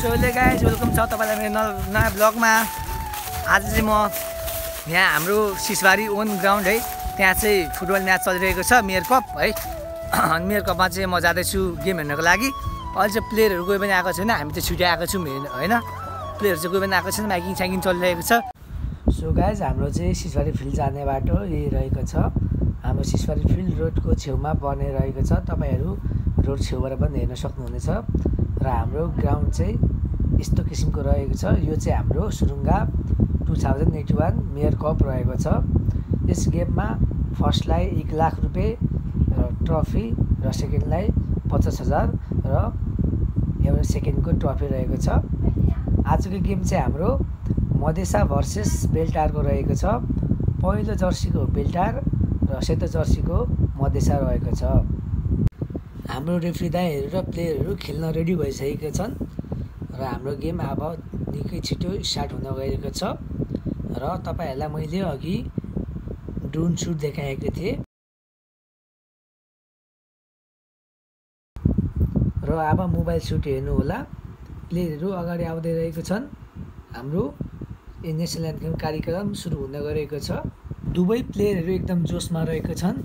So guys welcome छ तपाईलाई मेरो नयाँ ब्लगमा। आज चाहिँ म यहाँ हाम्रो सिसबारी ओन ग्राउन्ड है, त्यहाँ चाहिँ फुटबल म्याच चलिरहेको छ मेयर कप है। अनि मेयर कपमा चाहिँ म जाँदैछु गेम हेर्नको लागि। अहिले चाहिँ प्लेयरहरू कोही पनि आएको छैन, हामी चाहिँ छुट्टी आएको छौँ होइन। प्लेयरहरू चाहिँ कोही पनि आएको छैन, माइकिङ साइकिङ चलिरहेको छ। सो गाइज हाम्रो चाहिँ सिसबारी फिल्ड जाने बाटो यही रहेको छ। हाम्रो सिसबारी फिल्ड रोडको छेउमा बनिरहेको छ, तपाईँहरू रोड छेउबाट पनि हेर्न सक्नुहुनेछ। र हाम्रो ग्राउन्ड चाहिँ यस्तो किसिमको रहेको छ। यो चाहिँ हाम्रो सुरुङ्गा 2081 मेयर कप रहेको छ। यस गेममा फर्स्टलाई 1 लाख रुपियाँ र ट्रफी र सेकेन्डलाई 50,000 र एउटा सेकेन्डको ट्रफी रहेको छ। आजको गेम चाहिँ हाम्रो मधेसा भर्सेस बेलटारको रहेको छ। पहिलो जर्सीको बेलटार र सेतो जर्सीको मधेसा रहेको छ। हाम्रो रेफ्री दाइहरू र प्लेयरहरू खेल्न रेडी भइसकेका छन् र हाम्रो गेम अब निकै छिटो स्टार्ट हुन गएको छ। र तपाईहरूलाई मैले अघि ड्रोन सुट देखाएको थिएँ र अब मोबाइल सुट हेर्नु होला। प्लेयरहरू अगाडि आउँदै रहेको छन्। हाम्रो नेसनल एन्थेम कार्यक्रम सुरु हुन गएको छ। दुवै प्लेयरहरू एकदम जोसमा रहेका छन्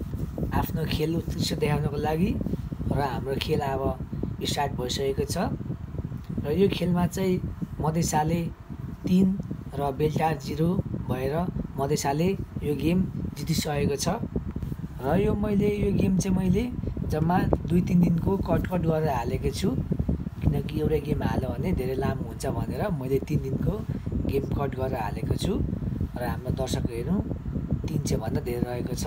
आफ्नो खेल उत्कृष्ट देखाउनको लागि। र हाम्रो खेल अब स्टार्ट भइसकेको छ। र यो खेलमा चाहिँ मधेसाले 3 र बेलटार 0 भएर मधेसाले यो गेम जितिसकेको छ। र यो गेम चाहिँ मैले जम्मा 2-3 दिनको कट गरेर हालेको छु, किनकि एउटा गेम हाल्यो भने धेरै लामो हुन्छ भनेर मैले 3 दिनको गेम कट गरेर हालेको छु। र हाम्रो दर्शकहरू 300 भन्दा धेरै रहेको छ।